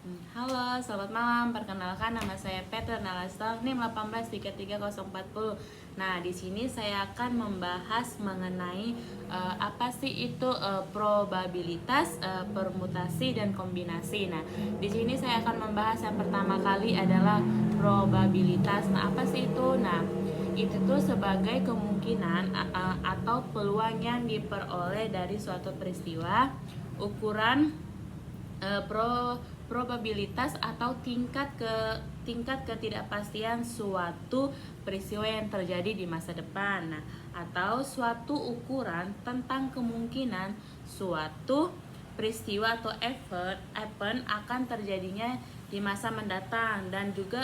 Halo, selamat malam. Perkenalkan nama saya Petra Nalasta, NIM 1833040. Nah, di sini saya akan membahas mengenai apa sih itu probabilitas, permutasi dan kombinasi. Nah, di sini saya akan membahas yang pertama kali adalah probabilitas. Nah, apa sih itu? Nah, itu tuh sebagai kemungkinan atau peluang yang diperoleh dari suatu peristiwa, ukuran probabilitas atau tingkat ketidakpastian suatu peristiwa yang terjadi di masa depan. Nah, atau suatu ukuran tentang kemungkinan suatu peristiwa atau event akan terjadinya di masa mendatang, dan juga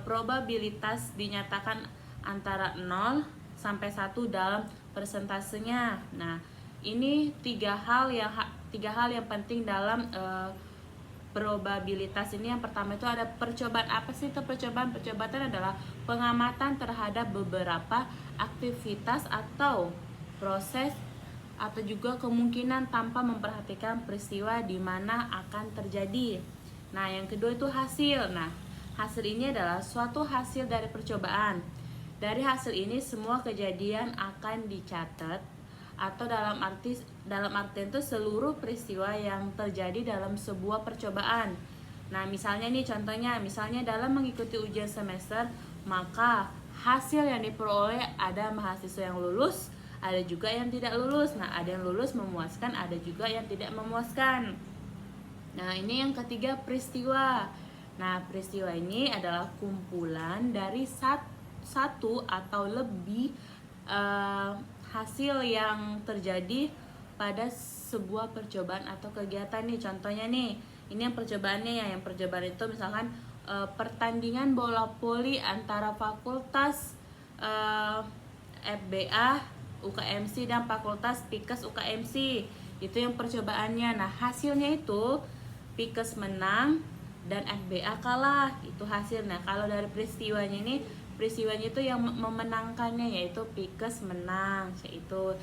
probabilitas dinyatakan antara 0 sampai 1 dalam persentasenya. Nah, ini tiga hal yang penting dalam probabilitas ini. Yang pertama itu ada percobaan. Apa sih itu percobaan? Percobaan adalah pengamatan terhadap beberapa aktivitas atau proses atau juga kemungkinan tanpa memperhatikan peristiwa di mana akan terjadi. Nah, yang kedua itu hasil. Nah, hasil ini adalah suatu hasil dari percobaan. Dari hasil ini semua kejadian akan dicatat, atau dalam artian itu seluruh peristiwa yang terjadi dalam sebuah percobaan. Nah, misalnya nih contohnya, misalnya dalam mengikuti ujian semester, maka hasil yang diperoleh ada mahasiswa yang lulus, ada juga yang tidak lulus. Nah, ada yang lulus memuaskan, ada juga yang tidak memuaskan. Nah, ini yang ketiga, peristiwa. Nah, peristiwa ini adalah kumpulan dari satu atau lebih hasil yang terjadi pada sebuah percobaan atau kegiatan nih. Contohnya nih, ini yang percobaannya ya. Yang percobaan itu misalkan pertandingan bola voli antara fakultas FBA UKMC dan fakultas Pikes UKMC. Itu yang percobaannya. Nah, hasilnya itu Pikes menang dan FBA kalah. Itu hasil. Nah, kalau dari peristiwanya itu yang memenangkannya yaitu Pikes menang. Itu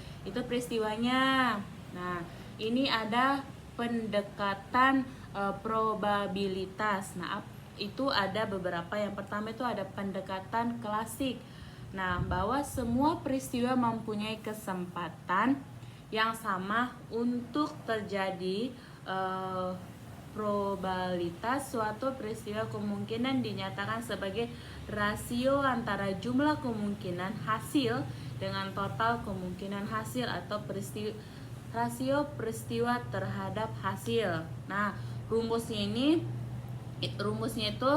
peristiwanya. Nah, ini ada pendekatan probabilitas. Nah, itu ada beberapa. Yang pertama itu ada pendekatan klasik. Nah, bahwa semua peristiwa mempunyai kesempatan yang sama untuk terjadi. Probabilitas suatu peristiwa kemungkinan dinyatakan sebagai rasio antara jumlah kemungkinan hasil dengan total kemungkinan hasil, atau rasio peristiwa terhadap hasil. Nah, rumusnya itu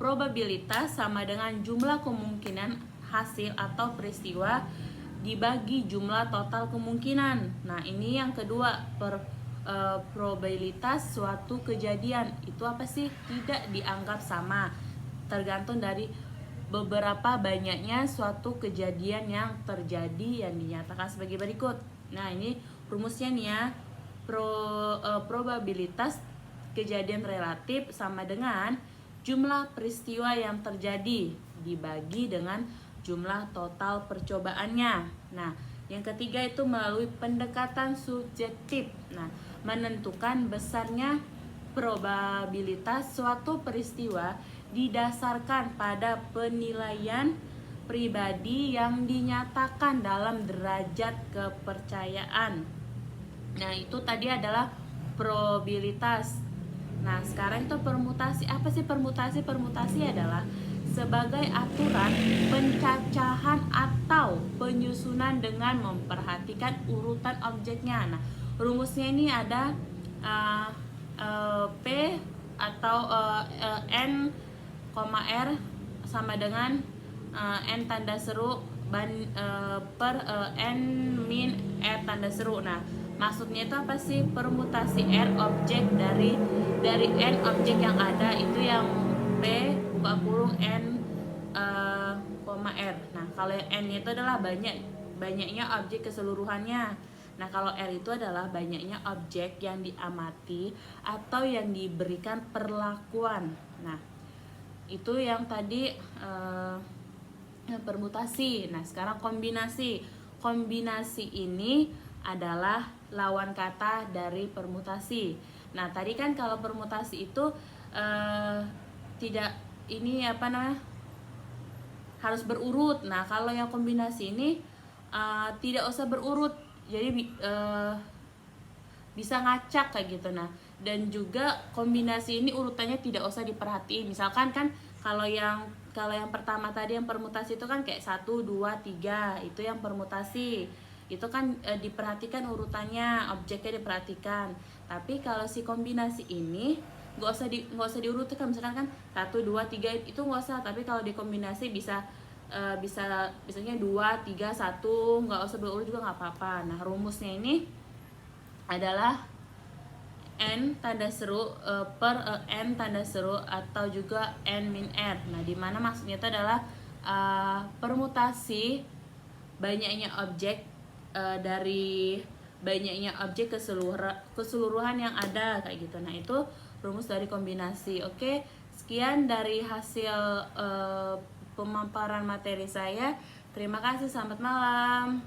probabilitas sama dengan jumlah kemungkinan hasil atau peristiwa dibagi jumlah total kemungkinan. Nah, ini yang kedua, probabilitas suatu kejadian itu apa sih? Tidak dianggap sama, tergantung dari beberapa banyaknya suatu kejadian yang terjadi yang dinyatakan sebagai berikut. Nah, ini rumusnya nih ya. Probabilitas kejadian relatif sama dengan jumlah peristiwa yang terjadi dibagi dengan jumlah total percobaannya. Nah, yang ketiga itu melalui pendekatan subjektif. Nah, menentukan besarnya probabilitas suatu peristiwa didasarkan pada penilaian pribadi yang dinyatakan dalam derajat kepercayaan. Nah, itu tadi adalah probabilitas. Nah, sekarang itu permutasi. Apa sih permutasi? Permutasi adalah sebagai aturan pencacahan atau penyusunan dengan memperhatikan urutan objeknya. Nah, rumusnya ini ada P atau N, R sama dengan N tanda seru per N min R tanda seru. Nah, maksudnya itu apa sih? Permutasi R objek dari N objek yang ada, itu yang P buka kurung N R. Nah, kalau yang N itu adalah banyaknya objek keseluruhannya. Nah, kalau R itu adalah banyaknya objek yang diamati atau yang diberikan perlakuan. Nah, itu yang tadi permutasi. Nah, sekarang kombinasi. Kombinasi ini adalah lawan kata dari permutasi. Nah, tadi kan kalau permutasi itu tidak ini apa namanya, harus berurut. Nah, kalau yang kombinasi ini tidak usah berurut, jadi bisa ngacak kayak gitu. Nah, dan juga kombinasi ini urutannya tidak usah diperhatiin. Misalkan kan kalau yang pertama tadi yang permutasi itu kan kayak 1 2 3, itu yang permutasi. Itu kan diperhatikan urutannya, objeknya diperhatikan. Tapi kalau si kombinasi ini nggak usah diurutkan. Misalkan kan 1 2 3 itu nggak usah, tapi kalau dikombinasi bisa misalnya 2 3 1, nggak usah berurut juga nggak apa-apa. Nah, rumusnya ini adalah N tanda seru per N tanda seru atau juga N min R. Nah, dimana maksudnya itu adalah permutasi banyaknya objek dari banyaknya objek keseluruhan yang ada kayak gitu. Nah, itu rumus dari kombinasi. Oke, sekian dari hasil pemaparan materi saya. Terima kasih, selamat malam.